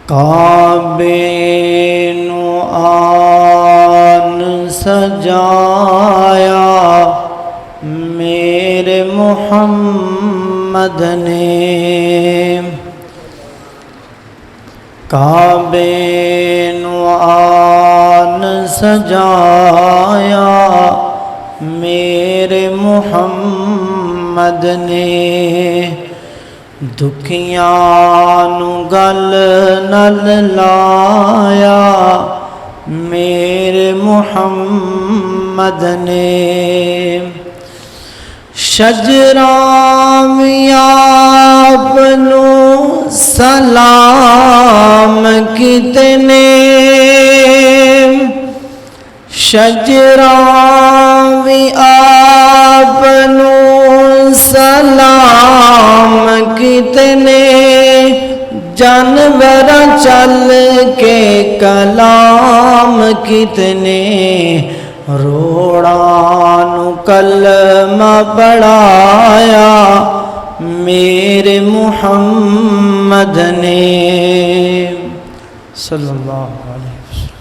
کعبے نو آن سجایا میرے محمد نے، کعبے نو آن سجایا میرے محمد نے، دکھیاں نو گل نال لایا میرے محمد نے، شجراں آپ نو سلام کتنے، شجراں آپ نو سلام کتنے، جانور چل کے کلام کتنے، روڑاں نو کلمہ پڑھایا میرے محمد نے، صلی اللہ علیہ وسلم۔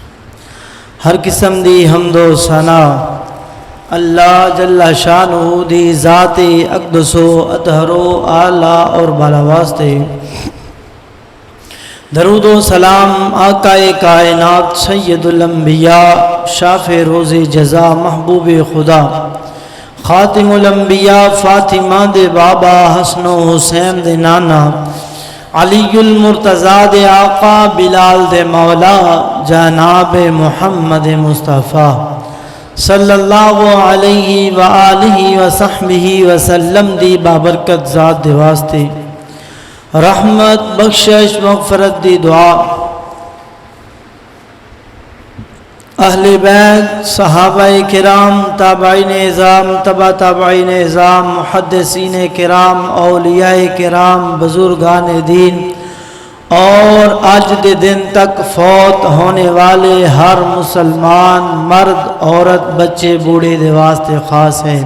ہر قسم دی حمد و ثنا اللہ جل شانہ دی ذات اقدس و اطہر و اعلیٰ اور بالا واسطے، درود و سلام آقا کائنات سید الانبیاء شافع روز جزا محبوب خدا خاتم الانبیاء فاطمہ دے بابا حسن و حسین دے نانا علی المرتضیٰ دے آقا بلال دے مولا جناب محمد مصطفیٰ صلی اللہ علیہ وآلہ وصحبہ وسلم دی بابرکت ذات دے واسطے رحمت بخشش مغفرت دی دعا اہل بیت صحابہ کرام تابعین اعظام تبع تابعین اعظام محدثین کرام اولیاء کرام بزرگان دین اور آج دے دن تک فوت ہونے والے ہر مسلمان مرد عورت بچے بوڑھے دے واسطے خاص ہے۔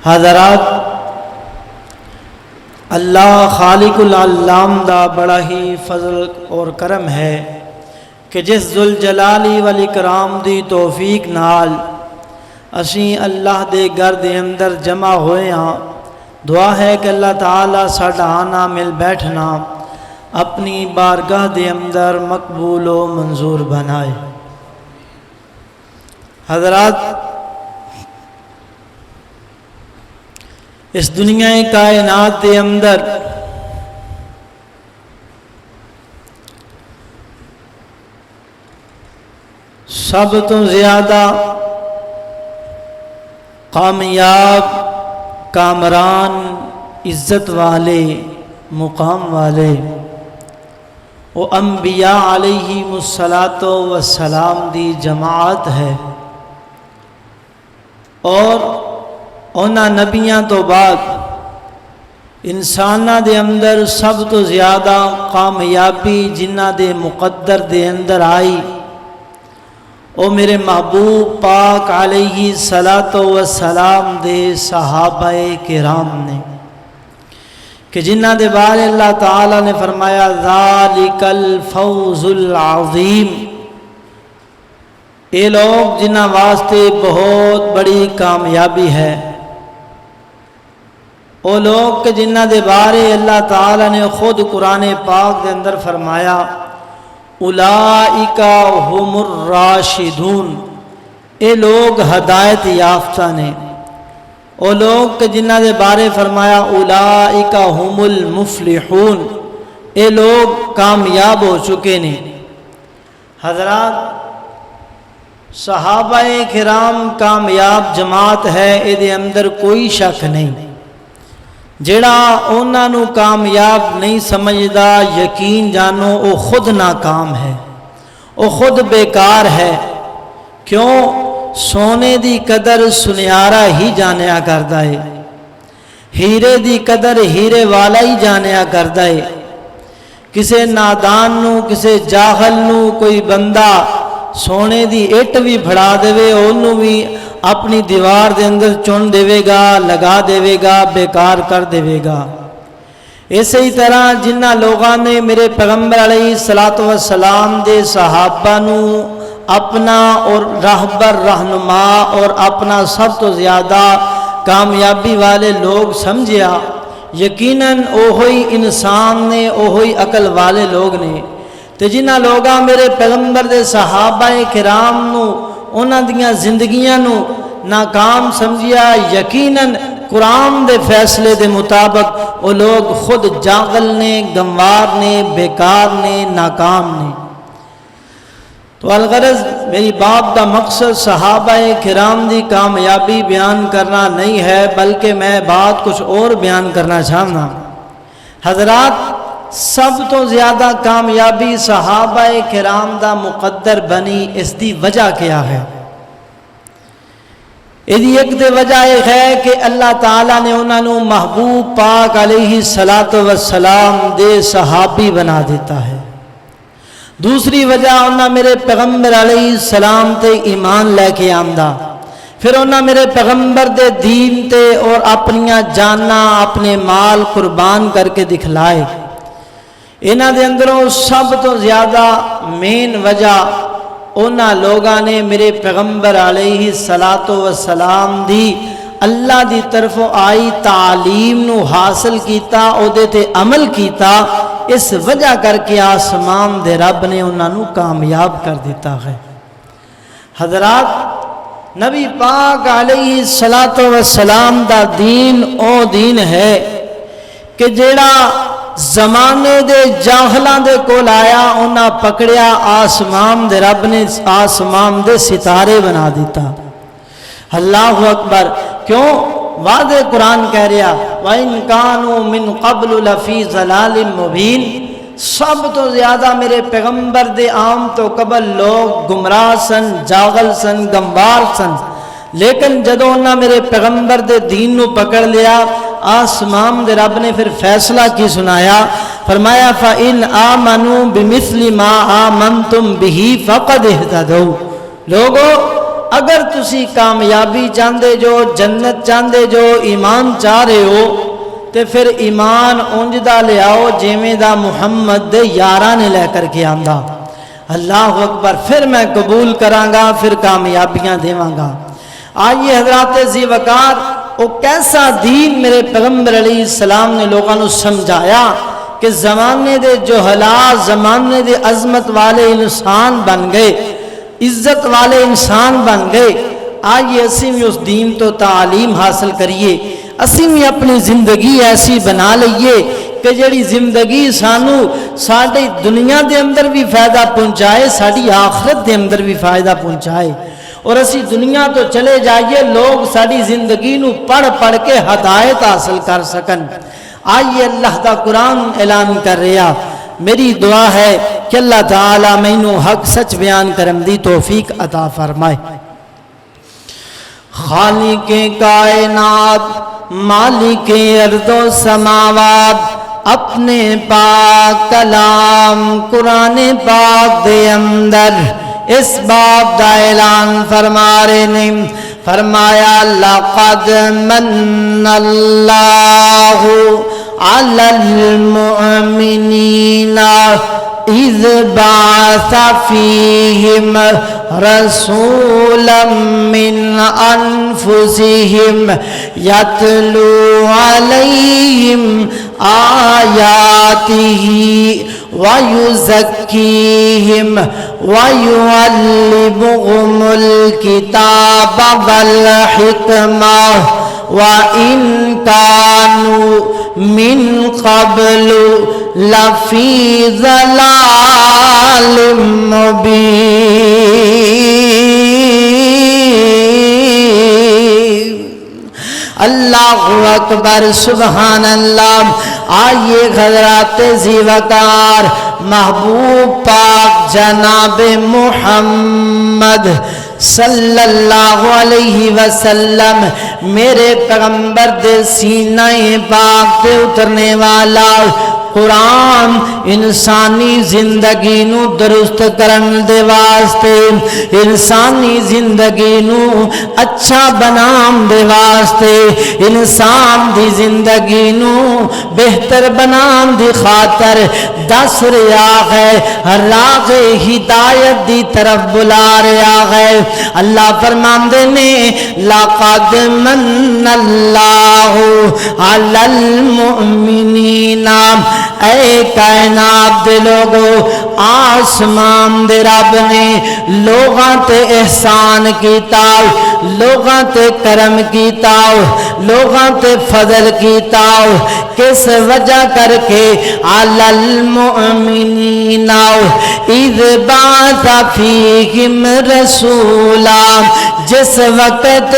حضرات، اللہ خالق العالم دا بڑا ہی فضل اور کرم ہے کہ جس ذوالجلالی والاکرام دی توفیق نال اسیں اللہ دے گھر دے اندر جمع ہوئے ہاں۔ دعا ہے کہ اللہ تعالیٰ ساڈا آنا مل بیٹھنا اپنی بارگاہ دے اندر مقبول و منظور بنائے۔ حضرات، اس دنیا کائنات دے اندر سب تو زیادہ کامیاب، کامران، عزت والے، مقام والے وہ انبیاء علیہم السلام دی جماعت ہے، اور انہاں نبیاں تو بعد انساناں دے اندر سب تو زیادہ کامیابی جنہ دے مقدر دے اندر آئی او میرے محبوب پاک علیہ السلام دے صحابہ کرام نے، کہ جنہ دے بارے اللہ تعالیٰ نے فرمایا ذالک الفوز العظیم، اے لوگ جنہ واسطے بہت بڑی کامیابی ہے، او لوگ کہ جنہ دے بارے اللہ تعالیٰ نے خود قرآن پاک دے اندر فرمایا اولئک ہم الراشدون، اے لوگ ہدایت یافتہ نے، او لوگ کہ جنہ دے بارے فرمایا اولئک ہم المفلحون، اے لوگ کامیاب ہو چکے نے۔ حضرات، صحابہ کرام کامیاب جماعت ہے، اے دے اندر کوئی شک نہیں۔ جڑا انہاں نو کامیاب نہیں سمجھدا، یقین جانو او خود ناکام ہے، او خود بیکار ہے۔ کیوں؟ سونے دی قدر سنیارا ہی جانیا کردا ہے، ہیرے دی قدر ہیرے والا ہی جانیا کردا ہے۔ کسے نادان نو، کسے جاہل نو کوئی بندہ سونے دی اٹ بھی پھڑا دے، انہوں بھی اپنی دیوار دے اندر چن دے گا، لگا دے گا، بیکار کر دے گا۔ اسی طرح جنہ لوگوں نے میرے پیغمبر علیہ السلام دے صحابہ نو اپنا اور راہبر رہنما اور اپنا سب تو زیادہ کامیابی والے لوگ سمجھیا، یقیناً اوہی انسان نے، اوہی عقل والے لوگ نے۔ تے جنہ لوگاں میرے پیغمبر دے صحابہ کرام نو انہاں دیاں زندگیاں نو ناکام سمجھیا، یقیناً قرآن دے فیصلے دے مطابق وہ لوگ خود جاغل نے، گنوار نے، بیکار نے، ناکام نے۔ تو الغرض میری بات کا مقصد صحابہ کرام دی کامیابی بیان کرنا نہیں ہے، بلکہ میں بات کچھ اور بیان کرنا چاہنا۔ حضرات، سب تو زیادہ کامیابی صحابہ کرام دا مقدر بنی، اس دی وجہ کیا ہے؟ ایدی ایک دے وجہ ایک ہے کہ اللہ تعالیٰ نے انہوں نے محبوب پاک علیہ السلام دے صحابی بنا دیتا ہے۔ دوسری وجہ انہوں میرے پیغمبر علیہ السلام تے ایمان لے کے آمدہ، پھر انہوں میرے پیغمبر دے دین تے اور اپنیاں جانا اپنے مال قربان کر کے دکھلائے۔ انہوں دے اندروں سب تو زیادہ مین وجہ انہاں لوگاں نے میرے پیغمبر علیہ السلام دی اللہ دی طرف آئی تعلیم نو حاصل کیتا، او دے تے عمل کیتا، اس وجہ کر کے آسمان دے رب نے انہاں نو کامیاب کر دیتا ہے۔ حضرات، نبی پاک علیہ السلام دا دین او دین ہے کہ جیڑا زمانے دے جاہلاں دے کول آیا، انہاں پکڑیا، آسمان دے رب نے آسمان دے ستارے بنا دیتا۔ اللہ اکبر! کیوں؟ وعدے قرآن کہہ رہا وَإِن كَانُوا مِن قَبْلُ لَفِي ضَلَالٍ مُبِينٍ۔ سب تو زیادہ میرے پیغمبر دے عام تو قبل لوگ گمراہ سن، جاغل سن، گمبار سن، لیکن جدوں انہاں میرے پیغمبر دے دین نو پکڑ لیا، آسمان دے رب نے پھر فیصلہ کی سنایا، فرمایا فَإِنْ آمَنُوا بِمِثْلِ مَا آمَنْتُمْ بِهِ فَقَدْ اهْتَدَوْا۔ لوگو، اگر تسی کامیابی چاندے جو، جنت چاندے جو، ایمان چاہ رہے ہو، تے پھر ایمان اونج دا لے آؤ جیویں دا محمد دے یاراں نے لے کر کے آندا۔ اللہ اکبر! پھر میں قبول کرانگا، پھر کامیابیاں دیواں گا۔ آئیے حضرات ذی وقار، وہ کیسا دین میرے پیغمبر علیہ السلام نے لوگوں نے سمجھایا کہ زمانے دے جوہلا، زمانے دے عظمت والے انسان بن گئے، عزت والے انسان بن گئے۔ آئیے اسی میں اس دین تو تعلیم حاصل کریے، اسی میں اپنی زندگی ایسی بنا لئیے کہ جڑی زندگی سانو ساڑی دنیا دے اندر بھی فائدہ پہنچائے، ساڑی آخرت دے اندر بھی فائدہ پہنچائے، اور اسی دنیا تو چلے جائیے لوگ ساڑی زندگی نو پڑھ پڑھ کے ہدایت حاصل کر سکن۔ آئیے اللہ دا قرآن اعلان کر رہا، میری دعا ہے کہ اللہ تعالیٰ مینوں حق سچ بیان کرم دی توفیق عطا فرمائے۔ خالق کائنات، مالک ارض و سماوات، اپنے پاک کلام قرآن پاک دے اندر اس باب دا اعلان فرما رہے نے، فرمایا لقد من اللہ علی المؤمنین اذ بعث فیہم رسولا من انفسہم یتلو علیہم آیاتہ وَيُزَكِّيهِمْ وَيُعَلِّمُهُمُ الْكِتَابَ وَالْحِكْمَةَ وَإِنْ كَانُوا مِنْ قَبْلُ لَفِي ضَلَالٍ مُبِينٍ۔ اللہ اکبر، سبحان اللہ۔ آئیے حضرات ذی وقار، محبوب پاک جناب محمد صلی اللہ علیہ وسلم میرے پیغمبر دے سینہ پاک دے اترنے والا قرآن انسانی زندگی نو درست کرن دے واسطے، انسانی زندگی نو اچھا بنان دے واسطے، انسان دی زندگی نو بہتر بنان دی خاطر دس رہا ہے، راہ ہدایت دی طرف بلا رہا ہے۔ اللہ فرماندے نے لَقَدْ مَنَّ اللَّهُ عَلَى الْمُؤْمِنِينَ، اے کائنات دے لوگو، آسمان دے رب نے لوگاں تے احسان کیتا، لوگاں تے کرم کیتا، لوگاں تے فضل کیتا، کس وجہ کر کے عَلَى الْمُؤْمِنِينَ اِذْ بَعَثَ فِيهِمْ رَسُولًا، جس وقت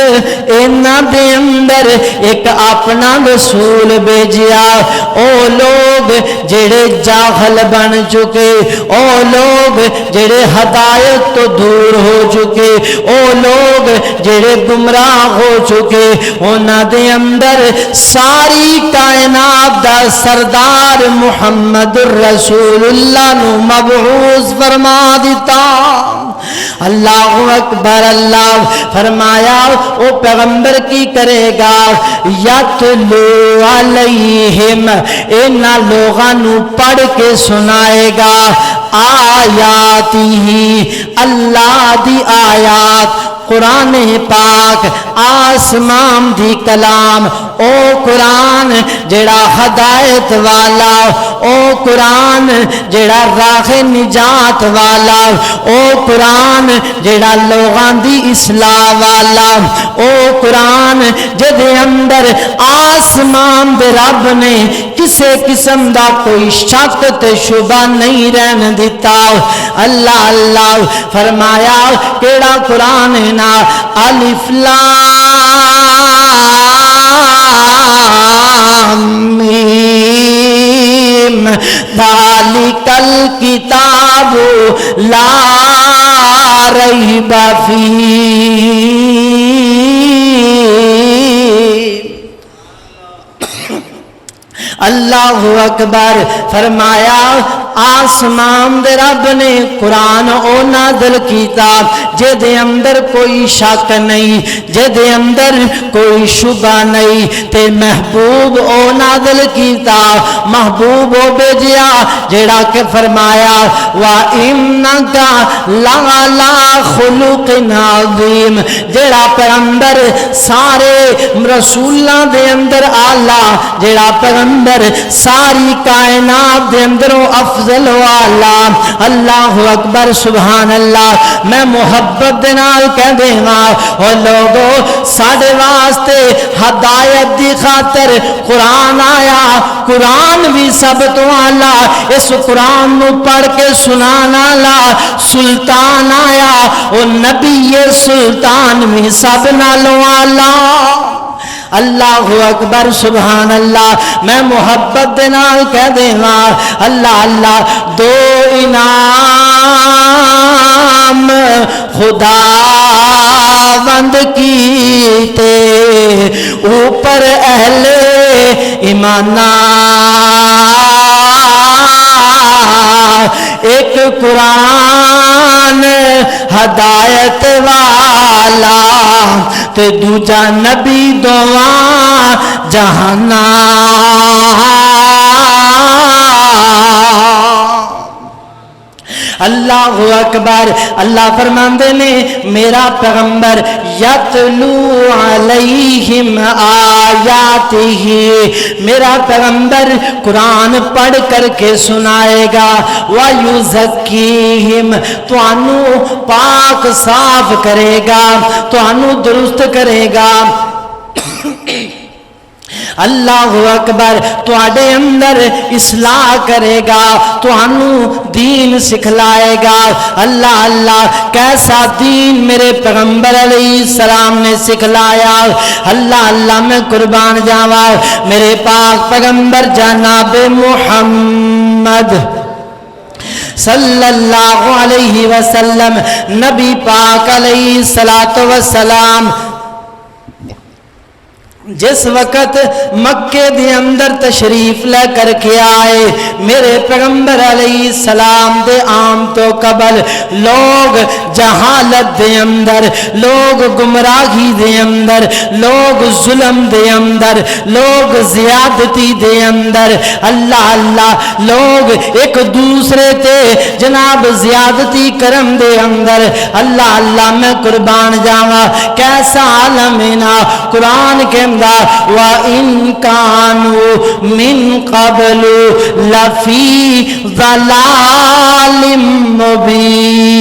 انہاں دے اندر ایک اپنا رسول بھیجیا، او لوگ جڑے جاہل بن چکے، او لوگ جڑے ہدایت تو دور ہو چکے، او لوگ جڑے گمراہ ہو چکے، انہاں دے اندر ساری کائنات دا سردار محمد رسول اللہ نو مبعوث فرما دیتا۔ اللہ اکبر، اللہ فرمایا او پیغمبر کی کرے گا، یتلو علیہم، انہاں لوگاں نو پڑھ کے سنائے گا، آیاتہ، اللہ دی آیات، قرآن پاک، آسمان دی کلام، او قرآن جڑا ہدایت والا، او قرآن جڑا راہ نجات والا، او قرآن جڑا لوگاں دی اصلاح والا، او قرآن جدے اندر آسمان دے رب نے کسے قسم دا کوئی شک تے شبہ نہیں رہن دیتا۔ اللہ اللہ فرمایا کیڑا قرآن نا، الف لام میم، ذالک الکتاب لا ریب فیہ۔ اللہ اکبر، فرمایا آسمان دے رب نے قرآن او نازل کیتا جے دے اندر کوئی شک نہیں، جے دے اندر کوئی شبہ نہیں، تے محبوب او نازل کیتا، محبوب او بھیجیا جیڑا کہ فرمایا وَإِنَّكَ لَعَلَىٰ خُلُقٍ عَظِيمٍ، جیڑا پیغمبر سارے رسولاں دے اندر آلہ، جیڑا پیغمبر ساری کائنات دے اندروں افضل والا۔ اللہ اکبر، سبحان اللہ۔ میں محبت دے نال کہہ دیواں او لوگو، ساڈے واسطے ہدایت دی خاطر قرآن آیا، قرآن بھی سب تو آلہ، اس قرآن نو پڑھ کے سنانا لا سلطان آیا، او نبی سلطان بھی سب نالوں آلہ۔ اللہ اکبر، سبحان اللہ۔ میں محبت دے نال کہہ دیواں اللہ اللہ، دو انعام خدا بند کیتے اوپر اہل ایمانہ، ایک قرآن ہدایت والا تے دوجا نبی دعا جہانا۔ اللہ اکبر، اللہ فرماندے نے میرا پیغمبر یتلو علیہم آیاتہ، میرا پیغمبر قرآن پڑھ کر کے سنائے گا، وَيُزَكِّيهِمْ، توانوں پاک صاف کرے گا، توانوں درست کرے گا۔ اللہ اکبر، تواڈے اندر اصلاح کرے گا، توانوں دین سکھلائے گا۔ اللہ اللہ، کیسا دین میرے پیغمبر علیہ السلام نے سکھلایا۔ اللہ اللہ، میں قربان جاواں میرے پاک پیغمبر جناب محمد صلی اللہ علیہ وسلم، نبی پاک علیہ الصلوۃ والسلام جس وقت مکے دے اندر تشریف لے کر کے آئے میرے پیغمبر علیہ السلام دے عام تو قبل لوگ جہالت دے اندر، لوگ گمراہی دے اندر، لوگ ظلم دے اندر، لوگ زیادتی دے اندر، اللہ اللہ لوگ ایک دوسرے تے جناب زیادتی کرم دے اندر، اللہ اللہ میں قربان جاواں کیسا عالم ہے نا قرآن کے وَإِن كَانُوا مِن قَبْلُ لَفِي ضَلَالٍ مُبِينٍ۔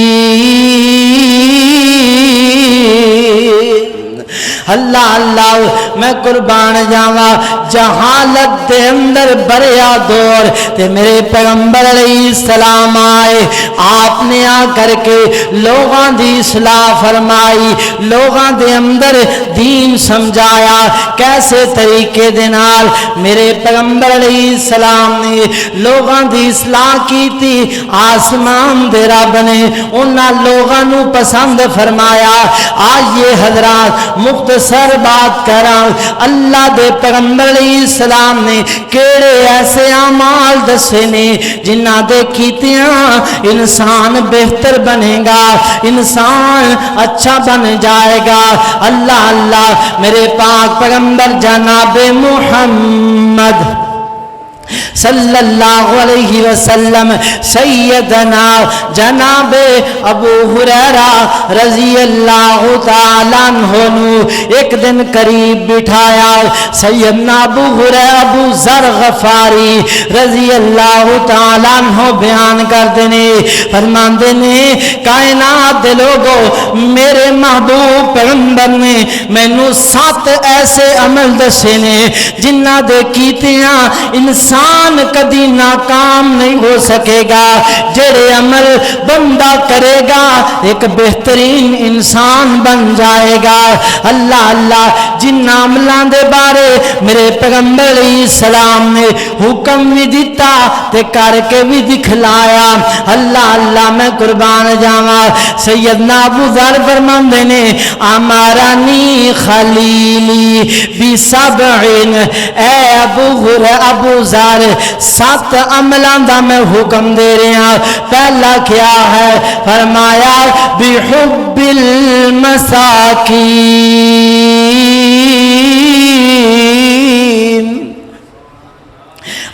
اللہ اللہ میں قربان جاواں جہالت دے اندر بریا دور تے میرے پیغمبر علیہ السلام آئے، آپ نے آ کر کے لوگاں دی اصلاح فرمائی، لوگاں دے اندر دین سمجھایا، کیسے طریقے دے نال میرے پیغمبر علیہ السلام نے لوگاں دی اصلاح کی تھی۔ آسمان دے رب نے انہاں لوگاں نو پسند فرمایا۔ آئیے حضرات مختصر بات کراں، اللہ دے پیغمبر علیہ السلام نے کیڑے ایسے اعمال دسے نے جنہ دے کیتیاں انسان بہتر بنے گا، انسان اچھا بن جائے گا۔ اللہ اللہ میرے پاک پیغمبر جناب محمد صلی اللہ علیہ وسلم سیدنا جناب ابو ہریرہ رضی اللہ تعالیٰ عنہ ایک دن قریب بٹھایا۔ سیدنا ابو ہریرہ ابو ذر غفاری رضی اللہ تعالیٰ عنہ بیان کرتے نے، فرماندے نے کائنات دے لوگو میرے محبوب پیغمبر نے مینوں 7 ایسے عمل دسے نے جنہ دے کیتیاں انسان کدی ناکام نہیں ہو سکے گا۔ جڑے عمل بندہ کرے گا ایک بہترین انسان بن جائے گا۔ اللہ اللہ جن عملاں دے بارے میرے پیغمبر علیہ السلام نے حکم بھی دیتا تے کر کے بھی دکھلایا۔ اللہ اللہ میں قربان جاواں سیدنا ابو ذر فرماندے نے امرانی خلیلی بسبعین، اے ابو ذر 7 عملاں دا میں حکم دے رہا۔ پہلا کیا ہے؟ فرمایا بحب المساکین۔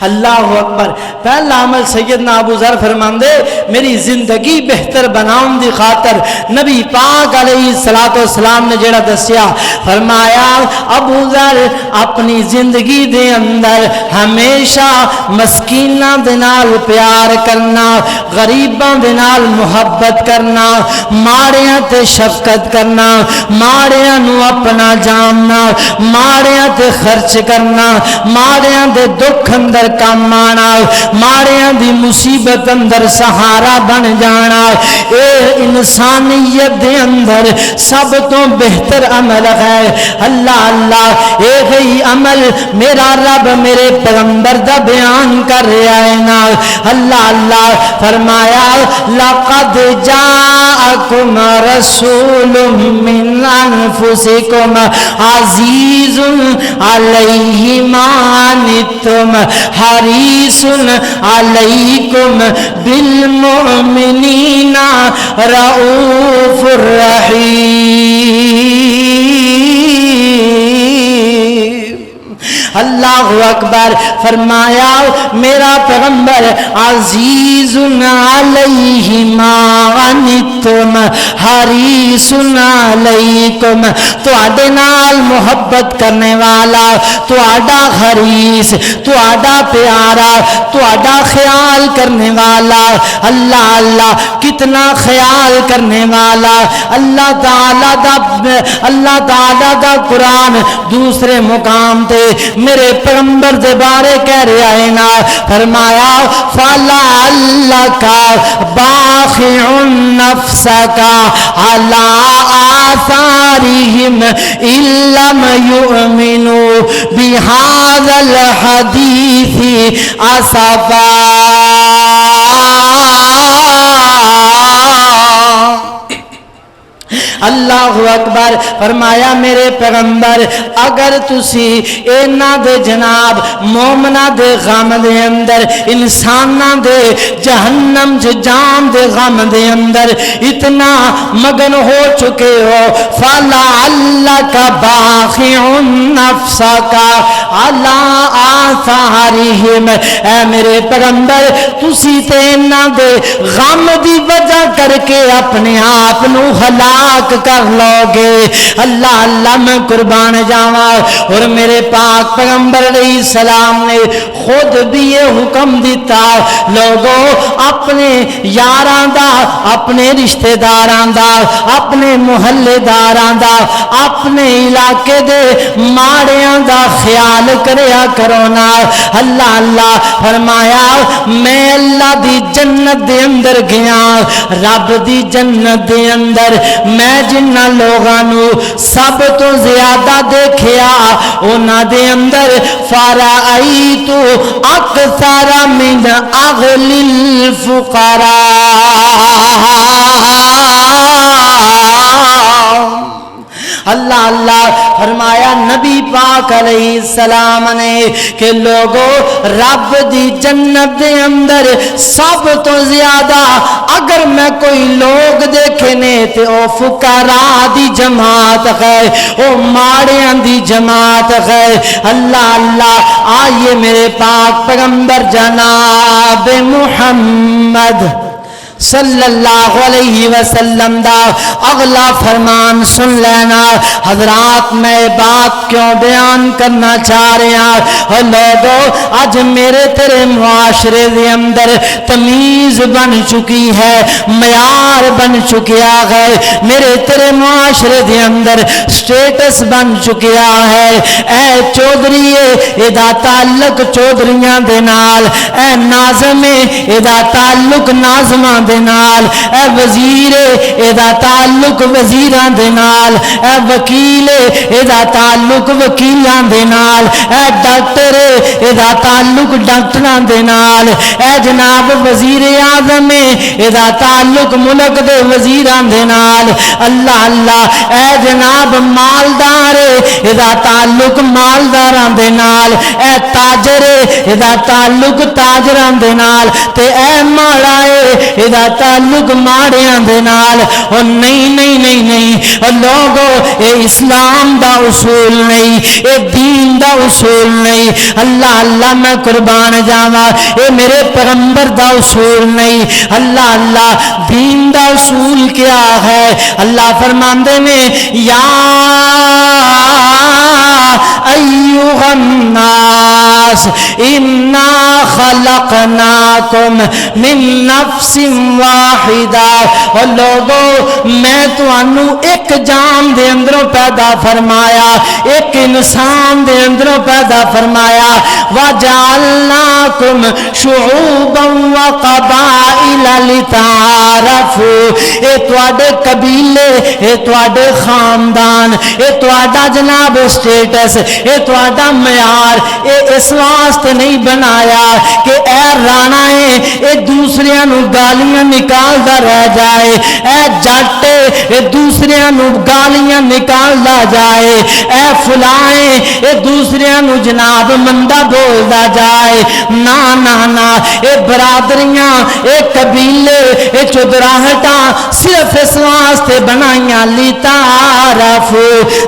اللہ اکبر۔ پہلا عمل سیدنا ابو ذر فرماندے میری زندگی بہتر بناؤں دی خاطر نبی پاک علیہ السلام نے جڑا دسیا، فرمایا ابو ذر اپنی زندگی دے اندر ہمیشہ مسکیناں دے نال پیار کرنا، غریباں دے نال محبت کرنا، ماڑیاں تے شفقت کرنا، ماڑیاں نو اپنا جاننا، ماڑیاں تے خرچ کرنا، ماڑیاں دے دکھ اندر کام آنا، ماڑیاں دی مصیبت اندر سہارا بن جانا، اے انسانیت دے اندر سب تو بہتر عمل ہے۔ اللہ اللہ اے گئی عمل میرا رب میرے پیغمبر دا بیان کر رہا ہے نا۔ اللہ اللہ فرمایا لقد جاءکم رسول من انفسکم عزیز علیہ ما عنتم حریص علیکم بالمؤمنین رؤوف الرحیم۔ اللہ اکبر۔ فرمایا میرا پیغمبر عزیز علیہ ما عنتم حریص علیکم، تواڈے نال محبت کرنے والا، تواڈا حریص، تواڈا پیارا، تواڈا خیال کرنے والا۔ اللہ اللہ کتنا خیال کرنے والا۔ اللہ تعالی دا قرآن دوسرے مقام تے میرے پیغمبر دے بارے کہہ رہا ہے نا، فرمایا فَلَعَلَّكَ بَاخِعٌ نَفْسَكَ عَلَىٰ آثَارِهِمْ إِن لَّمْ يُؤْمِنُوا بِهَٰذَا الْحَدِيثِ أَسَفًا۔ اللہ اکبر۔ فرمایا میرے پیغمبر اگر تسی اینا دے جناب مومنہ دے غم دے اندر، انسانہ دے جہنم جان دے غم دے اندر اتنا مگن ہو چکے ہو، فَلَعَلَّكَ بَاخِعٌ نَفْسَكَ عَلَىٰ آثَارِهِمْ، اے میرے پیغمبر تسی تے انہاں دے غم دی وجہ کر کے اپنے آپ نو ہلاک کر لو گے۔ اللہ اللہ میں قربان جاواں۔ اور میرے پاک پیغمبر علیہ السلام نے خود بھی یہ حکم دیتا، لوگوں اپنے یاراں دا، اپنے رشتہ داراں دا، اپنے محلے داراں دا، اپنے علاقے دے ماڑیاں دا خیال کریا کرو نا۔ اللہ اللہ فرمایا میں اللہ دی جنت دے اندر گیا، رب دی جنت دے اندر میں جنہ لوگاں نو سب تو زیادہ دیکھیا انہاں دے اندر فرائیت اکثر من اغل الفقراء۔ اللہ اللہ فرمایا نبی پاک علیہ السلام نے کہ لوگوں رب دی جنت دے اندر سب تو زیادہ اگر میں کوئی لوگ دیکھے نے تے او فقراء دی جماعت ہے، او ماڑیاں دی جماعت ہے۔ اللہ اللہ آئیے میرے پاک پیغمبر جناب محمد صلی اللہ علیہ وسلم دا اگلا فرمان سن لینا۔ حضرات میں بات کیوں بیان کرنا چاہ رہے ہیں؟ اور لوگوں آج میرے تیرے معاشرے دے اندر تمیز بن چکی ہے، معیار بن چکیا ہے، میرے تیرے معاشرے دے اندر سٹیٹس بن چکیا ہے۔ اے چودھریے ادا تعلق چودھریاں دے نال، اے ناظمے ادا تعلق ناظماں دے نال، اے وزیر ادا تعلق وزیراں دے نال، اے وکیل ادا تعلق وکیلاں دے نال، اے ڈاکٹر ادا تعلق ڈاکٹراں دے نال، اے جناب وزیر اعظم ادا تعلق ملک دے وزیراں دے نال۔ اللہ اللہ اے جناب مالدار ادا تعلق مالداراں دے نال، اے تاجر ادا تعلق تاجراں دے نال، تے اے ماڑا ادا تعلق ماڑیاں دے نال۔ اور نہیں نہیں نہیں نہیں لوگوں اے اسلام دا اصول نہیں، اے دین دا اصول نہیں۔ اللہ اللہ میں قربان جاواں اے میرے پیغمبر دا اصول نہیں۔ اللہ اللہ دین دا اصول کیا ہے؟ اللہ فرماندے نے یا ایھا الناس انا خلقناکم من نفس واحدہ۔ اور لوگوں میں تانوں ایک جان دے اندروں پیدا فرمایا، ایک انسان دے اندروں پیدا فرمایا۔ وجعلناکم شعوبا وقبائل لتعارفوا۔ اے تواڈے قبیلے، اے تواڈے خاندان، اے تواڈا جناب سٹیٹس، اے تواڈا معیار اے اس واسطے نہیں بنایا کہ اے رانا ہے اے دوسریاں نو گالیاں نکالدا رہ جائے، اے جٹ اے دوسریاں نو گالیاں نکالدا جائے، اے فلاں اے دوسریاں نو جناب مندا بولدا جائے۔ نا نا نا اے برادریاں، اے قبیلے، اے چودراہٹاں صرف اس واسطے بنائیاں لتعارف،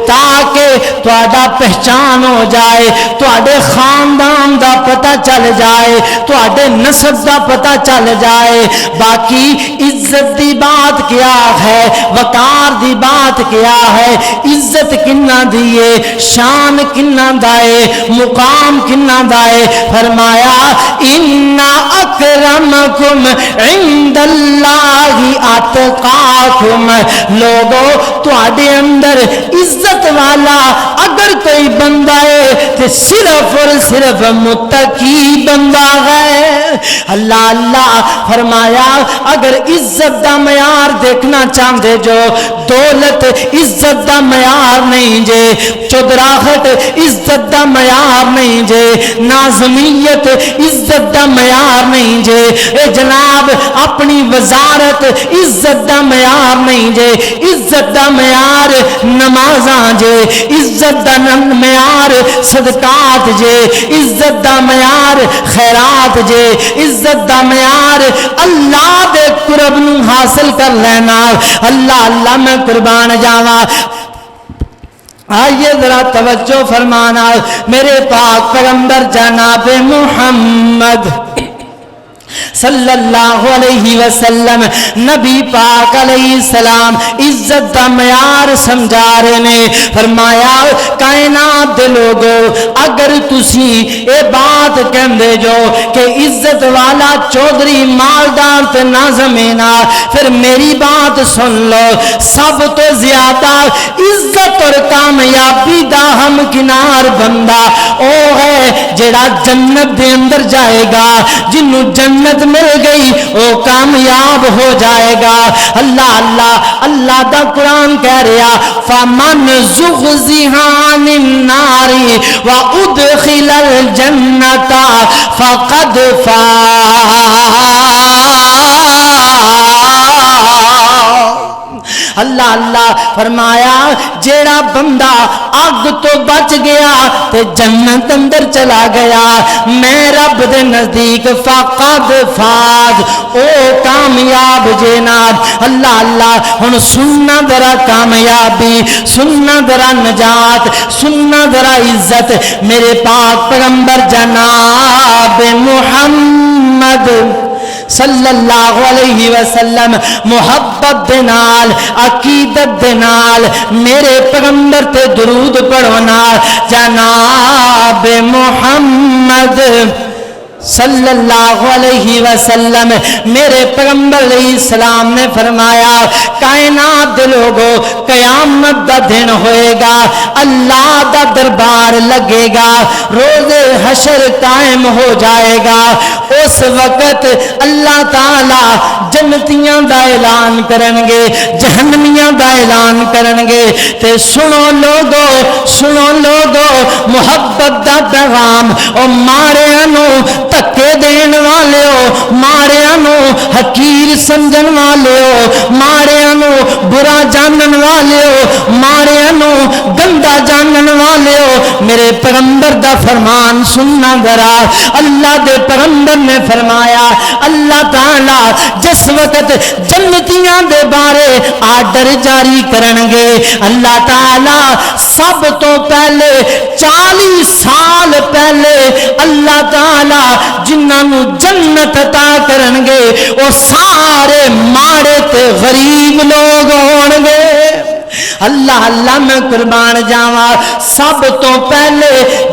تاکہ تواڈا پہچان ہو جائے، تواڈے خاندان دا پتہ چل جائے، تواڈے نسب دا پتہ چل جائے۔ باقی عزت دی بات کیا ہے، وقار دی بات کیا ہے، عزت کنہ دیے، شان کنہ دائے، مقام کنہ دائے۔ فرمایا ان اکرمکم عند اللہ اتقاکم۔ لوگوں تواڈے اندر عزت والا اگر کوئی بندہ ہے تو صرف اور صرف متقی بندہ ہے۔ اللہ اللہ فرمایا اگر عزت دا معیار دیکھنا چاہتے جو دولت عزت دا معیار نہیں جے، چودراہٹ عزت دا معیار نہیں جے، نازمیت عزت دا معیار نہیں جے، اے جناب اپنی وزارت عزت دا معیار نہیں جے، عزت دا معیار نمازاں جے، عزت دا معیار صدقات جے، عزت دا معیار خیرات جے، عزت دا معیار اللہ دے قرب نو حاصل کر لینا۔ اللہ اللہ میں قربان جاواں۔ آئیے ذرا توجہ فرمانا، میرے پاک پیغمبر جناب محمد صلی اللہ علیہ وسلم نبی پاک علیہ السلام عزت دا معیار سمجھا رہے نے۔ فرمایا کائنات دے لوگو اگر تسی اے بات کہندے جو کہ عزت والا چودھری مالدار تے نازمینا، پھر میری بات سن لو، سب تو زیادہ عزت اور کامیابی دا ہم کنار بندہ او ہے جڑا جنت دے اندر جائے گا، جنوں جنت مل گئی وہ کامیاب ہو جائے گا۔ اللہ اللہ اللہ دا قرآن کہہ رہا فَمَنْ زُحْزِحَ عَنِ النَّارِ وَأُدْخِلَ الْجَنَّةَ فَقَدْ فَازَ۔ اللہ اللہ فرمایا جیڑا بندہ آگ تو بچ گیا تے جنت اندر چلا گیا، میں رب دے نزدیک فقد فاز، او کامیاب جناب۔ اللہ اللہ ہن سننا ذرا کامیابی، سننا ذرا نجات، سننا ذرا عزت میرے پاک پیغمبر جناب محمد صلی اللہ علیہ وسلم محبت دے نال عقیدت دے نال میرے پیغمبر تے درود پڑھنا جناب محمد صلی اللہ علیہ وسلم میرے پیغمبر علیہ السلام نے فرمایا کائنات دے لوگو قیامت دا دن ہوئے گا، اللہ دا دربار لگے گا، روز حشر قائم ہو جائے گا، اس وقت اللہ تعالی جنتیاں دا اعلان کرنگے، جہنمیاں دا اعلان کرنگے تے سنو لوگو محبت دا پیغام او ماریانو تکے دین والے ہو، ماریانو حقیر سمجھن والے ہو، ماریانو برا جانن والے ہو، ماریانو گندا جانن والے ہو، میرے پیغمبر دا فرمان سننا ذرا۔ اللہ دے پیغمبر نے فرمایا اللہ تعالی جس وقت جنتیاں دے بارے آرڈر جاری کرنگے، اللہ تعالی سب تو پہلے 40 سال پہلے اللہ تعالی جنہاں جنت عطا کرنگے وہ سارے ماڑے تے غریب لوگ ہونگے۔ اللہ اللہ میں قربان جاواں، سب تو پہلے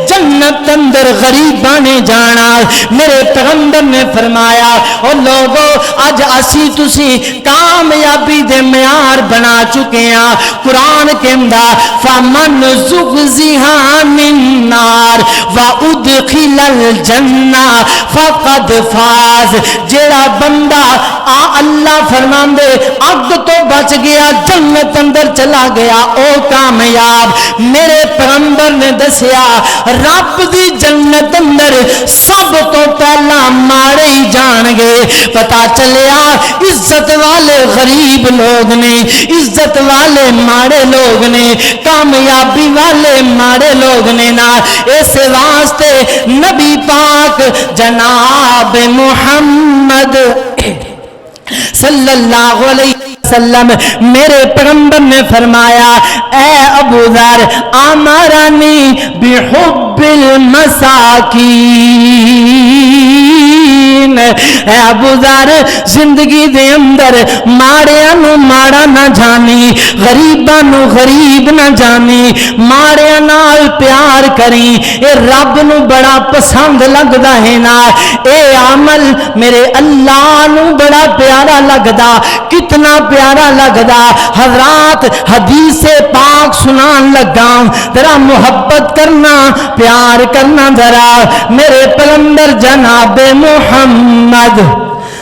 جنت اندر غریباں نے جانا۔ میرے پیغمبر نے فرمایا او لوگو اج اسی تسی کامیابی دے معیار بنا چکے ہیں۔ قرآن کہندا فمن زحزح عن النار وادخل الجنہ فقد فاز، جیڑا بندہ اللہ فرماندے اگ تو بچ گیا جنت اندر چلا گیا او کامیاب۔ میرے پیغمبر نے دسیا رب دی جنت اندر سب تو پہلا ماڑے ہی جان گے۔ پتا چلیا عزت والے غریب لوگ نے، عزت والے ماڑے لوگ نے، کامیابی والے ماڑے لوگ نے نا۔ اس واسطے نبی پاک جناب محمد صلی اللہ علیہ وسلم میرے پیغمبر نے فرمایا اے ابو ذر امرنی بحب المساکین، اے ابو ذر زندگی دے اندر ماڑیاں نو ماڑا نہ جانی، غریباں نو غریب نہ جانی، ماڑیاں نال پیار کریں، اے رب نو بڑا پسند لگدا ہے نا، اے عمل میرے اللہ نو بڑا پیارا لگدا، کتنا پیارا لگدا۔ حضرات حدیث پاک سنان لگا، ذرا محبت کرنا، پیار کرنا ذرا۔ میرے پیغمبر جناب محمد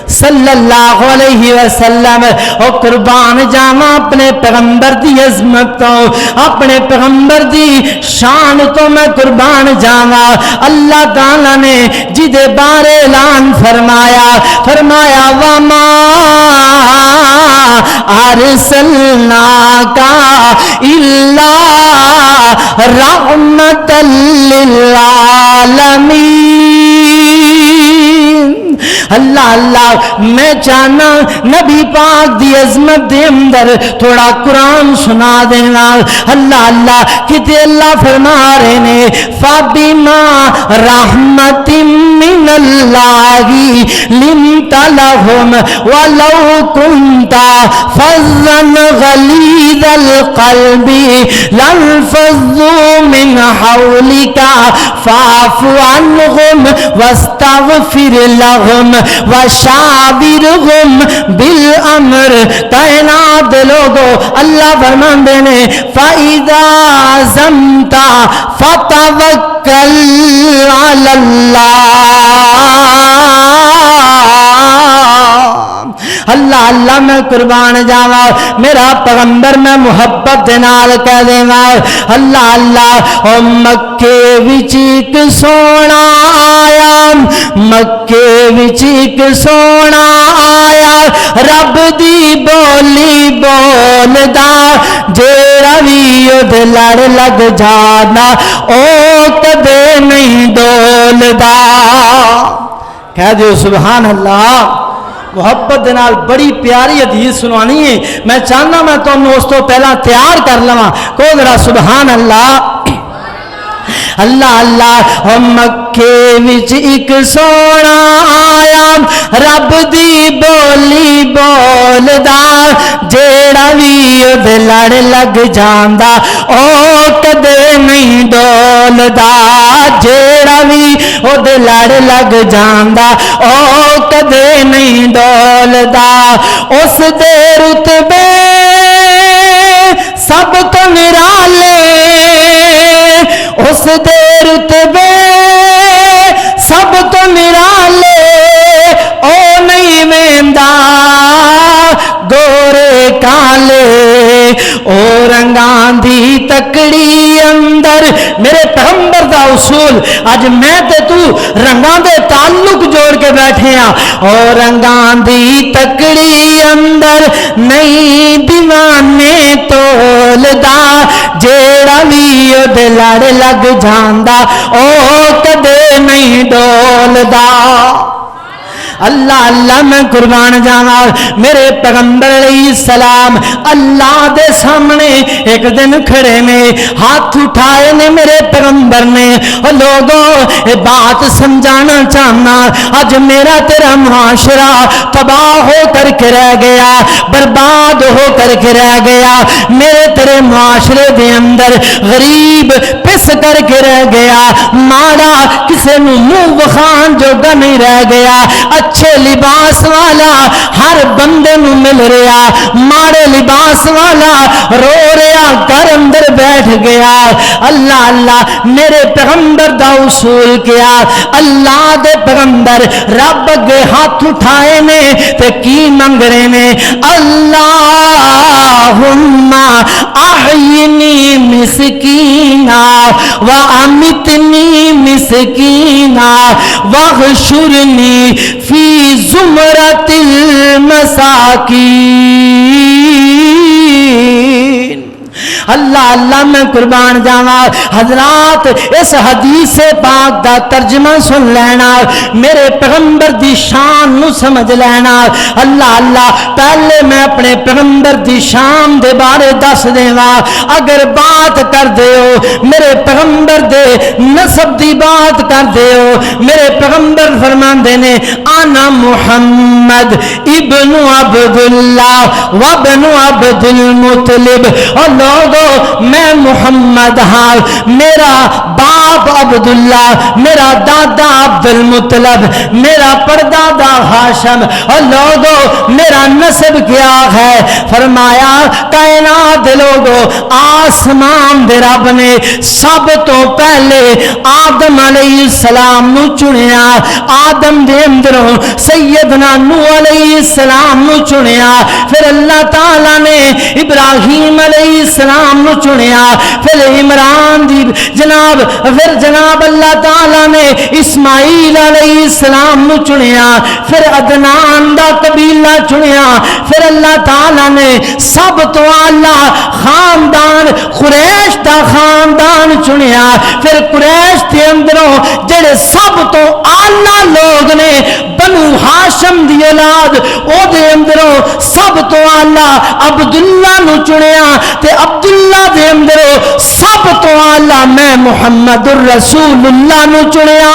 صلی اللہ علیہ وسلم او قربان جاواں اپنے پیغمبر دی عظمت تو اپنے پیغمبر دی شان تو میں قربان جاواں اللہ تعالی نے جدے بارے اعلان فرمایا وما ارسلناک الا رحمۃ للعالمین اللہ اللہ میں چاہنا نبی پاک دی عظمت دے اندر تھوڑا قرآن سنا دینا اللہ اللہ کتے اللہ فرما رہے نے فَبِمَا رَحْمَةٍ مِّنَ اللَّهِ لِنْتَ لَهُمْ وَلَوْ كُنْتَ فَظًّا غَلِيظَ الْقَلْبِ لَانفَضُّوا مِنْ حَوْلِكَ فَاعْفُ عَنْهُمْ وَاسْتَغْفِرْ لَهُمْ وَشَاوِرْهُمْ بِالْأَمْرِ کائنات لوگو اللہ فرماندے نے فَإِذَا عَزَمْتَ فَتَوَكَّلْ عَلَى اللہ اللہ میں قربان جاواں میرا پیغمبر میں محبت دے نال کہہ دیواں اللہ اللہ او مکے وچ ایک سونا آیا مکے وچ ایک سونا آیا رب دی بولی بولدا جیڑا وی اودے لڑ لگ جانا او کدے نہیں ڈولدا کہہ دیو سبحان اللہ محبت دنال بڑی پیاری حدیث سنوانی ہے میں چاہنا میں تم اس تو پہلا تیار کر لواں کو ذرا سبحان اللہ اللہ اللہ مکے وچ ایک سونا آیا رب دی بولی بولدا جیڑا وی اودے لڑ لگ جاندا او کدے نہیں ڈولدا جیڑا وی اودے لڑ لگ جاندا او کدے نہیں ڈولدا اس دے رتبے سب تو نرالے اس دے رتبے سب تو نرالے او نہیں ویندا گورے کالے او رنگاں دی تکڑی اندر میرے پیغمبر دا اصول اج میں تے تو رنگاں دے تعلق جوڑ کے بیٹھے ہاں او رنگاں دی تکڑی اندر نہیں دیوانے تولدا جیڑا وی اودے لڑ لگ جاندا او کدے نہیں ڈولدا اللہ اللہ میں قربان جاواں میرے پیغمبر علیہ السلام اللہ دے سامنے ایک دن کھڑے نے ہاتھ اٹھائے نے میرے پیغمبر نے اور لوگوں یہ بات سمجھانا چاہنا آج میرا تیرا معاشرہ تباہ ہو کر کے رہ گیا برباد ہو کر کے رہ گیا میرے تیرے معاشرے دے اندر غریب پس کر کے رہ گیا ماڑا کسے نو منہ وخان جوگا نہیں رہ گیا اچھے لباس والا ہر بندے نو مل رہا ماڑے لباس والا رو رہا گھر اندر بیٹھ گیا اللہ اللہ میرے پیغمبر دا اصول کیا اللہ دے پیغمبر رب اگے ہاتھ اٹھائے نے تے کی منگ رہے نے اللہم احینی مسکینا وامیتنی مسکینا واغشرنی فی زمرۃ المساکین اللہ اللہ میں قربان جاواں حضرات اس حدیث پاک دا ترجمہ سن لینا میرے پیغمبر دی شان نو سمجھ لینا اللہ اللہ پہلے میں اپنے پیغمبر دی شان دے بارے دس دیواں اگر بات کر دیو میرے پیغمبر دے نسب دی بات کر دیو میرے پیغمبر فرماندے نے انا محمد ابن عبداللہ وابن عبد المطلب اور لوگو میں محمد ہاں، میرا باپ عبداللہ، میرا دادا عبدالمطلب، میرا پردادا ہاشم، اور لوگو میرا نسب کیا ہے؟ فرمایا کائنات لوگو آسمان دے رب نے سب تو پہلے آدم علیہ السلام نو چنیا، آدم دے اندروں سیدنا نوح علیہ السلام نو چنیا، پھر اللہ تعالیٰ نے ابراہیم علیہ السلام نو چنیا، پھر عمران دی جناب اللہ تعالیٰ نے اسماعیل علیہ السلام نو چنیا، پھر عدنان دا قبیلہ چنیا، پھر اللہ تعالیٰ نے سب تو اعلیٰ خاندان قریش دا خاندان چنیا، پھر قریش کے اندروں جڑے سب تو اعلیٰ لوگ نے بنو ہاشم دی اولاد، او دے اندروں سب تو اعلیٰ عبداللہ نو چنیا، تے عبداللہ دے اندروں سب تو اعلیٰ میں محمد الرسول اللہ نو چنیا۔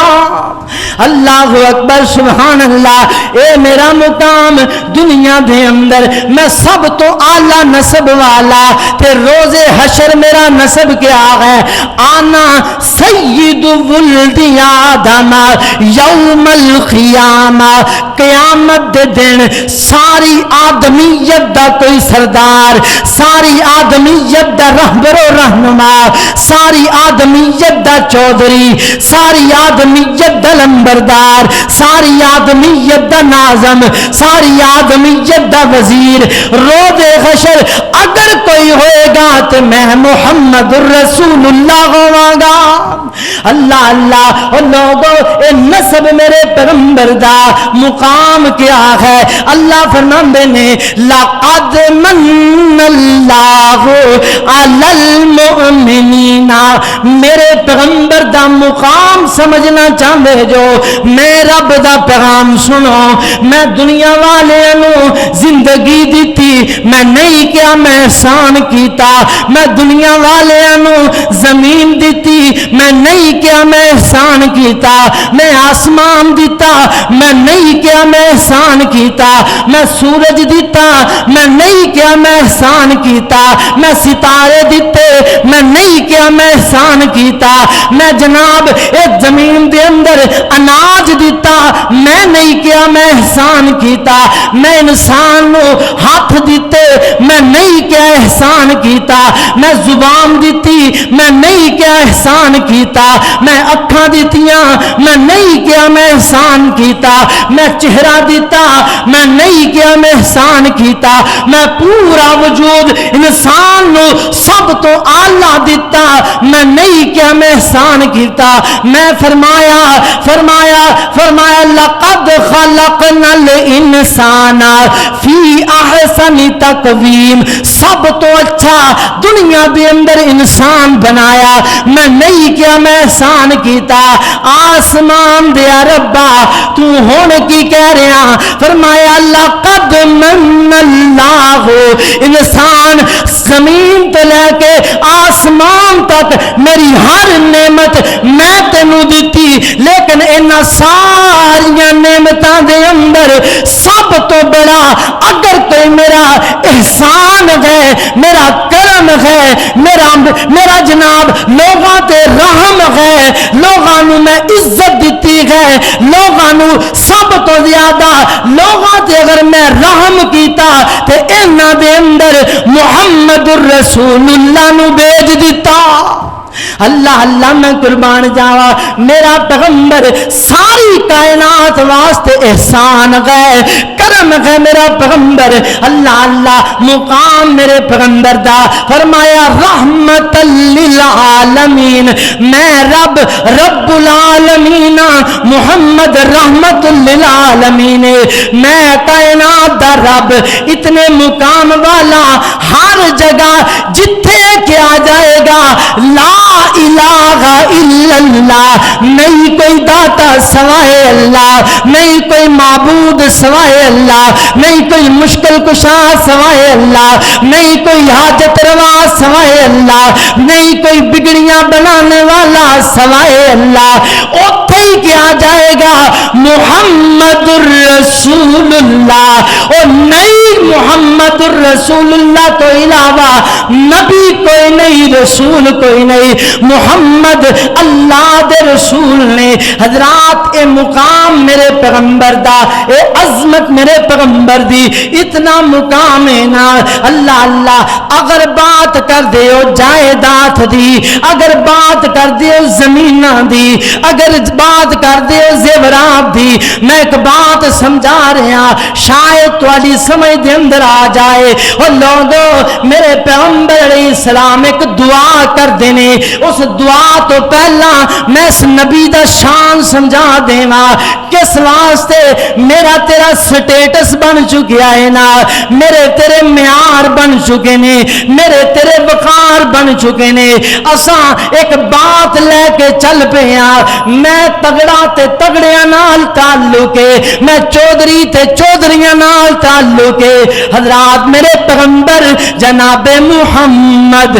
اللہ اکبر سبحان اللہ۔ اے میرا مقام دنیا دے اندر، میں سب تو اعلیٰ نسب والا، تے روز حشر میرا نسب کیا ہے؟ آنا سید ولد آدم یوم القیامہ، قیامت دے دن ساری آدمیت دا کوئی سردار، ساری آدمیت دا رہبر و رہنما، ساری آدمیت دا چودھری، ساری آدمیت دا لمبردار، ساری آدمیت دا ناظم، ساری آدمیت دا وزیر، روز حشر اگر کوئی ہوئے گا تو میں محمد الرسول اللہ ہوا گا۔ اللہ اللہ، اور لوگوں اے نسب میرے پیغمبر دا مقام کیا ہے؟ اللہ فرماندے نے لقد من اللہ علی المؤمنین، میرے پیغمبر دا مقام سمجھنا چاہتے جو؟ میں رب دا پیغام سنو، میں دنیا والے نو زندگی دیتی، میں نہیں کیا میں احسان کیتا، میں دنیا والے نو زمین دیتی، میں نہیں کیا میں احسان کیتا، میں آسمان دیتا، میں نہیں کیا میں احسان کیتا، میں سورج دیتا، میں نہیں کیا میں احسان کیتا، میں ستارے دیتے، میں نہیں کیا میں احسان کیتا، میں جناب ایک زمین دے اندر اناج دیتا، میں نہیں کیا میں احسان کیتا، میں انسان نو ہاتھ دیتے، میں نہیں کیا احسان کیتا، میں زبان دیتی، میں نہیں کیا احسان کیتا، میں اکھاں دیتیاں، میں نہیں کیا میں احسان کیتا، میں چہرہ دیتا، میں نہیں کیا میں احسان کیتا، میں پورا وجود انسان نو سب تو اعلیٰ دیتا، میں نہیں کیا میں احسان کیتا۔ میں فرمایا لقد خلقنا الانسان فی احسن تقویم، سب تو اچھا دنیا دے اندر انسان بنایا، میں نہیں کیا میں احسان کیتا۔ آسمان دیا ربا تو ہون کی کہہ رہا؟ فرمایا لقد من اللہ، انسان زمین تو لے کے آسمان تک میری ہر نعمت میں تینوں دیتی، لیکن انہاں ساری نعمتاں دے اندر سب تو بڑا اگر کوئی میرا احسان ہے، میرا کرم ہے، میرا جناب لوگاں تے رحم ہے، لوگاں نو میں عزت دیتی ہے، لوگاں نو سب تو زیادہ لوگاں تے اگر میں رحم کیتا تے انہاں دے اندر محمد الرسول اللہ نو بھیج دیتا۔ اللہ اللہ میں قربان جاوا، میرا پیغمبر ساری کائنات واسطے احسان ہے، کرم ہے میرا پیغمبر۔ اللہ اللہ مقام میرے پیغمبر دا، فرمایا رحمت للعالمین، میں رب العالمین، محمد رحمت للعالمین، میں کائنات دا رب، اتنے مقام والا، ہر جگہ جتھے کیا جائے گا لا الہ الا اللہ، نہیں کوئی داتا سوائے اللہ، نہیں کوئی معبود سوائے اللہ، نہیں کوئی مشکل کشا سوائے اللہ، نہیں کوئی حاجت روا سوائے اللہ، نہیں کوئی بگڑیاں بنانے والا سوائے اللہ۔ اوتھے ہی کیا جائے گا محمد الرسول اللہ، اور نہیں محمد الرسول اللہ تو علاوہ نبی کوئی نہیں، رسول کوئی نہیں، محمد اللہ دے رسول نے۔ حضرات اے مقام میرے پیغمبر دا، اے عظمت میرے پیغمبر دی، اتنا مقام ہے نا۔ اللہ اللہ اگر بات کر دیو جائیداد دی، اگر بات کر دیو زمینہ دی، اگر بات کر دیو زیورات دی، میں ایک بات سمجھا رہا شاید تواڈی سمجھ دے اندر آ جائے۔ اور لوگو میرے پیغمبر علیہ السلام ایک دعا کر دینے، اس دعا تو پہلا میں اس نبی دا شان سمجھا دینا کس واسطے میرا تیرا سٹیٹس بن چکیا ہے نا، میرے تیرے معیار بن چکے نے، میرے تیرے وقار بن چکے نے۔ اساں ایک بات لے کے چل پے ہاں، میں تگڑا تے تگڑیاں نال تعلق ہے، میں چودھری تے چودھریاں نال تعلق ہے۔ حضرات میرے پیغمبر جناب محمد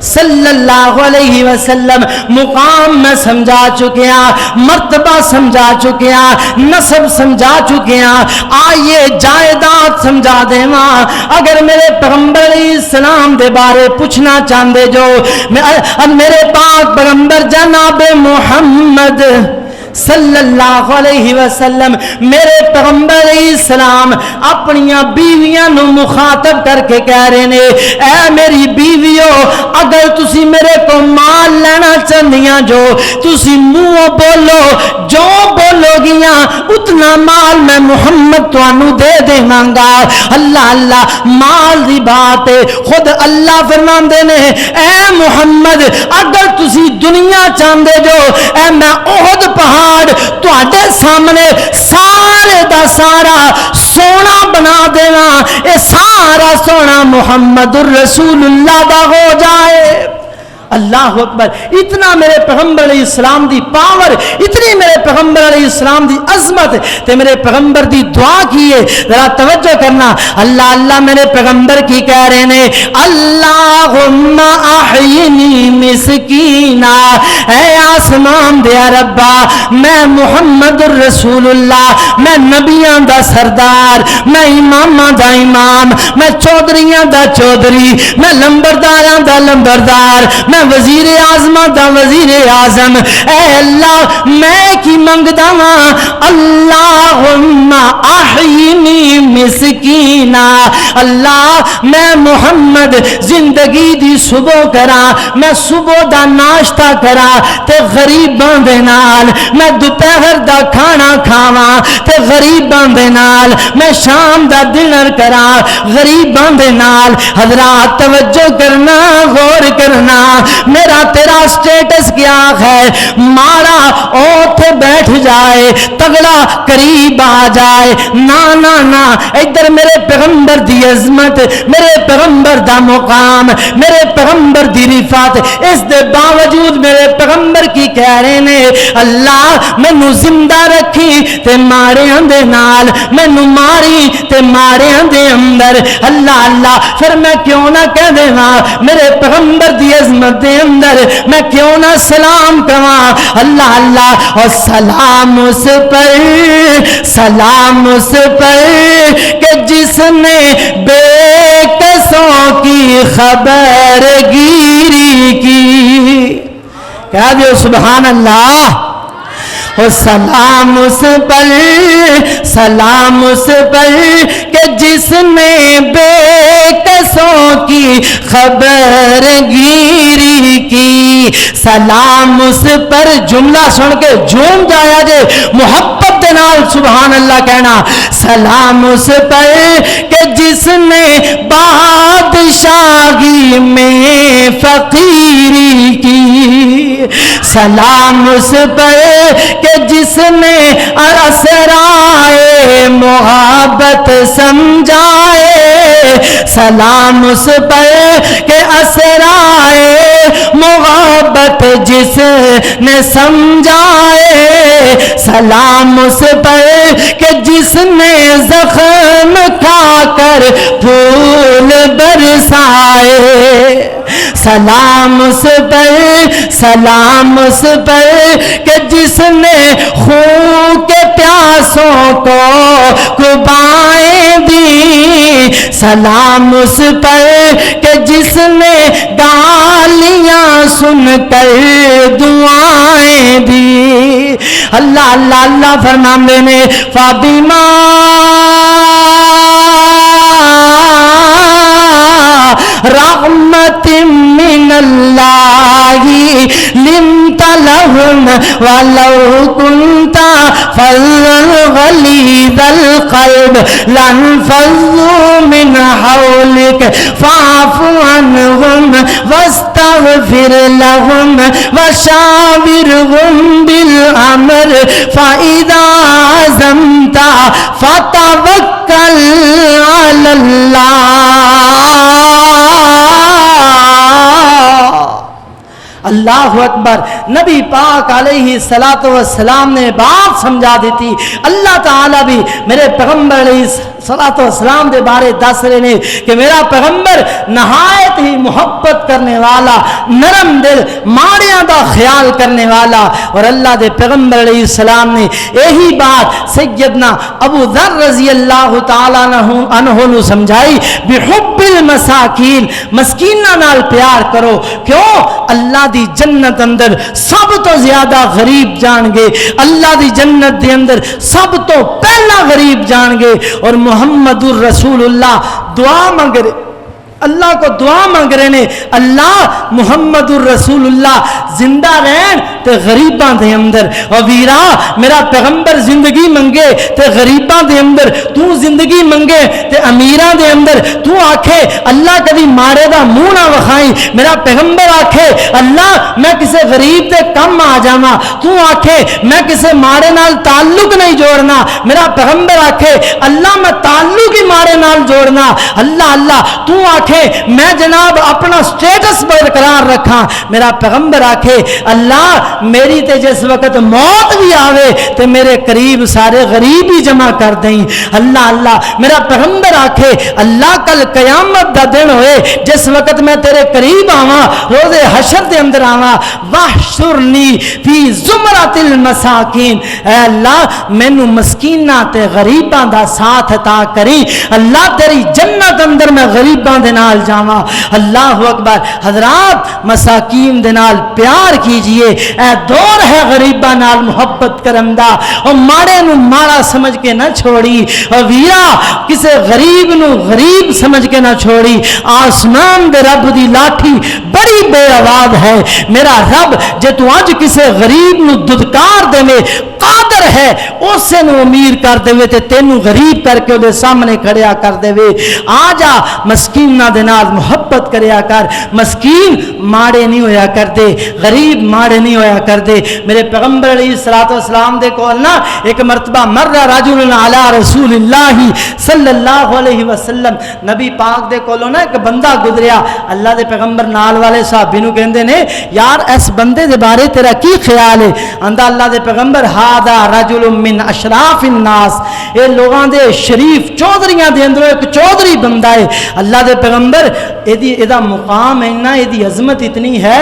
صلی اللہ علیہ وسلم مقام میں سمجھا چکے ہیں، مرتبہ سمجھا چکے ہیں، نسب سمجھا چکے ہیں، آئیے جائیداد سمجھا دے ماں۔ اگر میرے پیغمبر علیہ السلام دے بارے پوچھنا چاندے جو میرے پاک پیغمبر جناب محمد صلی اللہ علیہ وسلم میرے پیغمبر علیہ السلام اپنیاں بیویاں نو مخاطب کر کے کہہ رہے نے، اے میری بیویو اگر تسی میرے کو مال لینا چاہندیاں جو تسی منہ بولو، جو بولو گیاں اتنا مال میں محمد توانو دے دیواں گا۔ اللہ اللہ مال دی بات ہے، خود اللہ فرماندے نے اے محمد اگر تسی دنیا چاہندے جو اے میں احد پہاڑ تواڈے سامنے سارے دا سارا سونا بنا دینا، اے سارا سونا محمد الرسول اللہ دا ہو جائے۔ اللہ اکبر، اتنا میرے پیغمبر علیہ السلام دی پاور، اتنی میرے پیغمبر علیہ السلام دی عظمت تے میرے پیغمبر دی دعا کیے۔ ذرا توجہ کرنا، اللہ اللہ میرے پیغمبر کی کہہ رہے نے، اللہم احینی مسکینہ، اے آسمان دیا ربا میں محمد الرسول اللہ، میں نبیاں دا سردار، میں اماماں دا امام، میں چودھریاں دا چودھری، میں لمبرداراں دا لمبردار، میں وزیر اعظم دا وزیر اعظم، اے اللہ میں کی منگدا ہاں، اللہم احینی مسکینہ، اللہ میں محمد زندگی دی صبح کرا، میں صبح دا ناشتہ کرا تے غریباں دے نال، میں دوپہر دا کھانا کھاواں تے غریباں دے نال، میں شام دا ڈنر کرا غریباں دے نال۔ حضرات توجہ کرنا، غور کرنا، میرا تیرا سٹیٹس کیا ہے؟ مارا اوتھے بیٹھ جائے، تگڑا قریب آ جائے، نا نا نا، ادھر میرے پیغمبر دی عظمت، میرے پیغمبر دا مقام، میرے پیغمبر دی رفعت، اس دے باوجود میرے پیغمبر کی کہہ رہے نے اللہ مینوں زندہ رکھی تے ماریاں دے نال، مینوں ماری تے ماریاں دے اندر۔ اللہ اللہ پھر میں کیوں نہ کہہ دیواں میرے پیغمبر دی عظمت دے اندر میں کیوں نہ سلام کہاں؟ اللہ اللہ، اور سلام اس پر، سلام اس پر کہ جس نے بے کسوں کی خبر گیری کی۔ کہہ دیو سبحان اللہ۔ اور سلام اس پر، سلام اس پر کہ جس نے بے کسوں کی خبر گیری کی۔ سلام اس پر، جملہ سن کے جھوم جایا جے محبت دے نال سبحان اللہ کہنا۔ سلام اس پر کہ جس نے بادشاہی میں فقیری کی۔ سلام اس پر کہ جس نے اسرائے محبت سمجھائے۔ سلام اس پر کہ اسرائے محبت جس نے سمجھائے۔ سلام اس پر کہ جس نے زخم کھا کر پھول برسائے۔ سلام اس پر، سلام اس پر کہ جس نے خون کے پیاسوں کو کبائیں دی، سلام اس پر کہ جس نے گالیاں سن کر دعائیں دی۔ اللہ اللہ اللہ فرماندے نے فَبِمَا رحمت من اللہ لنت لهم ولو كنت فظا غلیظ القلب لانفضوا من حولك فاعف عنهم واستغفر لهم وشاورهم بالامر فاذا عزمت فتوکل علی اللہ اکبر۔ نبی پاک علیہ الصلوۃ والسلام نے بات سمجھا دی تھی۔ اللہ تعالیٰ بھی میرے پیغمبر علیہ الصلوۃ والسلام دے بارے دس رہے نے کہ میرا پیغمبر نہایت ہی محبت کرنے والا، نرم دل، ماڑیاں دا خیال کرنے والا، اور اللہ دے پیغمبر علیہ السلام نے یہی بات سیدنا ابو ذر رضی اللہ تعالیٰ عنہ نو سمجھائی، بحب المساکین، مسکیناں نال پیار کرو۔ کیوں؟ اللہ دی جنت اندر سب تو زیادہ غریب جان گے، اللہ دی جنت دے اندر سب تو پہلا غریب جان گے، اور محمد الرسول اللہ دعا مانگ رہے، اللہ کو دعا مانگ رہے نے، اللہ محمد الرسول اللہ زندہ رہن تے غریباں دے اندر، اور ویرا میرا پیغمبر زندگی منگے تے غریباں دے اندر، تو زندگی منگے تے امیراں دے اندر، تو آکھے اللہ کبھی مارے دا منہ نہ وکھائی، میرا پیغمبر آکھے اللہ میں کسے غریب دے کم آ جاواں، تو آکھے میں کسے مارے نال تعلق نہیں جوڑنا، میرا پیغمبر آکھے اللہ میں تعلق ہی مارے نال جوڑنا، اللہ اللہ تو آکھے میں جناب اپنا سٹیٹس برقرار رکھاں، میرا پیغمبر آکھے اللہ میری تے جس وقت موت بھی آوے تے میرے قریب سارے غریب ہی جمع کر دیں، اللہ اللہ میرا پیغمبر آکھے اللہ کل قیامت دا دن ہوئے جس وقت میں تیرے قریب آواں، روز حشر دے اندر آواں، واحشرنی فی زمرۃ المساکین، اے اللہ مینوں مسکیناں تے غریباں دا ساتھ عطا کری، اللہ تیری جنت اندر میں غریباں دے نال جاواں۔ اللہ اکبر۔ حضرات مساکین دے نال پیار کیجئے، اے دور ہے غریباں نال محبت کرن دا، اور ماڑے نو ماڑا سمجھ کے نہ چھوڑی، اور ویرا کسے غریب نو غریب سمجھ کے نہ چھوڑی۔ آسمان دے رب دی لاٹھی بڑی بے آواز ہے، میرا رب جے تو اج کسے غریب نو ددکار دے قادر ہے اسے نو امیر کر دے تے تینو غریب کر کے دے سامنے کھڑیا کر دے۔ آ جا مسکیناں دے نال محبت کریا کر، مسکین ماڑے نہیں ہویا کر دے، غریب ماڑے نہیں ہویا کر دے۔ میرے پیغمبر علیہ الصلوۃ والسلام دے کول نا ایک مرتبہ مر رجل علی رسول اللہ صلی اللہ علیہ وسلم، نبی پاک دے کولوں نا ایک بندہ گزریا، اللہ دے پیغمبر نال والے صحابی نو کہندے نے یار اس بندے دے بارے تیرا کی خیال ہے؟ آندا اللہ دے پیغمبر ہاذا رجل من اشراف الناس، اے لوگاں دے شریف چودھریاں دے اندر ایک چودھری بندہ ہے۔ اللہ دے پیغمبر ایدا مقام اینا، ایدی عظمت اتنی ہے،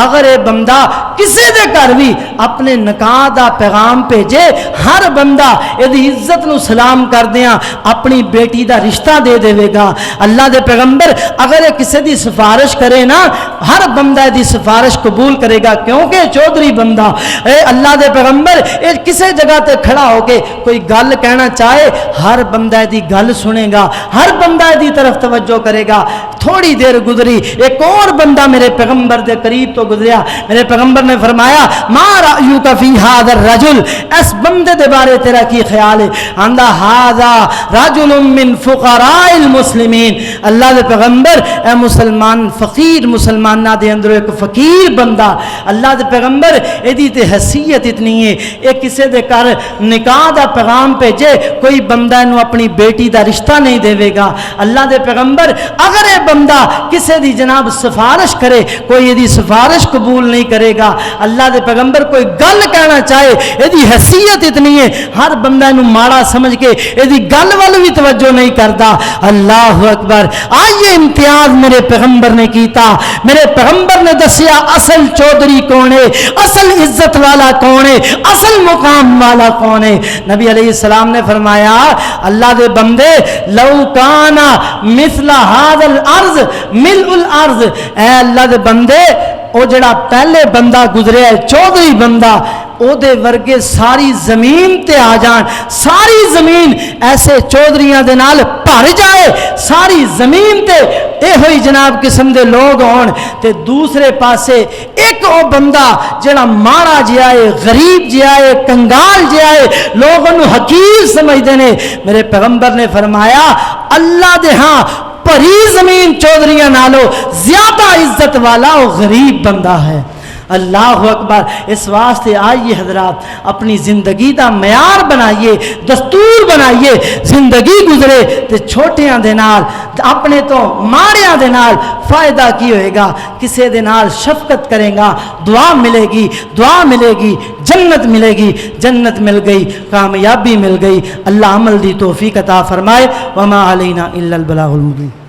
اگر اے بندہ کسی دے گھر بھی اپنے نکاح دا پیغام بھیجے، ہر بندہ ایدی عزت نو سلام کر دیاں اپنی بیٹی دا رشتہ دے دے گا۔ اللہ دے پیغمبر اگر اے کسی دی سفارش کرے نا، ہر بندہ دی سفارش قبول کرے گا، کیونکہ چودھری بندہ اے اللہ دے پیغمبر اے کسی جگہ تے کھڑا ہو کے کوئی گل کہنا چاہے ہر بندہ دی گل سنے گا، ہر بندہ دی طرف توجہ کرے گا۔ تھوڑی دیر گزری، ایک اور بندہ میرے پیغمبر دے قریب تو گزریا، میرے پیغمبر نے فرمایا ما رأیک فی ھذا الرجل، اس بندے دے بارے تیرا کی خیال ہے؟ آندا ھذا رجل من فقراء المسلمین، اللہ دے پیغمبر اے مسلمان فقیر مسلمانہ دے اندر ایک فقیر بندہ، اللہ دے پیغمبر ایدی تے حیثیت اتنی ہے، ایک کسے دے کر نکاح دا پیغام بھیجے کوئی بندہ نو اپنی بیٹی دا رشتہ نہیں دے گا۔ اللہ دے پیغمبر اگر اے بندہ کسے دی جناب سفارش کرے کوئی ایدی سفارش قبول نہیں کرے گا۔ اللہ دے پیغمبر کوئی گل کہنا چاہے ایدی حیثیت اتنی ہے، ہر بندہ نو ماڑا سمجھ کے ایدی گل وال بھی توجہ نہیں کرتا۔ اللہ اکبر۔ آئیے امتیاز میرے پیغمبر نے کیتا، میرے پیغمبر نے دسیا اصل چودھری کون ہے، اصل عزت والا کون ہے، اصل مقام ایمان والا کون ہے؟ نبی علیہ السلام نے فرمایا اللہ دے بندے لو کانا مثل هذا الارض ملء الارض، اے اللہ دے بندے او جڑا پہلے بندہ گزریا ہے چودھری بندہ، او دے ورگے ساری زمین تے آ جان، ساری زمین ایسے چودھریاں دے نال بھر جائے، ساری زمین تے اے ہوئی جناب قسم دے لوگ ہون، تے دوسرے پاسے ایک او بندہ جڑا ماڑا جیا ہے، غریب جیا ہے، کنگال جیا ہے، لوگوں نو حقیر سمجھدے نے، میرے پیغمبر نے فرمایا اللہ دے ہاں پری زمین چودھریاں نالو زیادہ عزت والا وہ غریب بندہ ہے۔ اللہ اکبر۔ اس واسطے آئیے حضرات اپنی زندگی دا معیار بنائیے، دستور بنائیے، زندگی گزرے تے چھوٹیاں دے نال اپنے تو ماڑیاں دے نال فائدہ کی ہوئے گا، کسے دے نال شفقت کرے گا، دعا ملے گی، دعا ملے گی، جنت ملے گی، جنت مل گئی، کامیابی مل گئی۔ اللہ عمل دی توفیق عطا فرمائے۔ وما علینا الا البلاغ المبین۔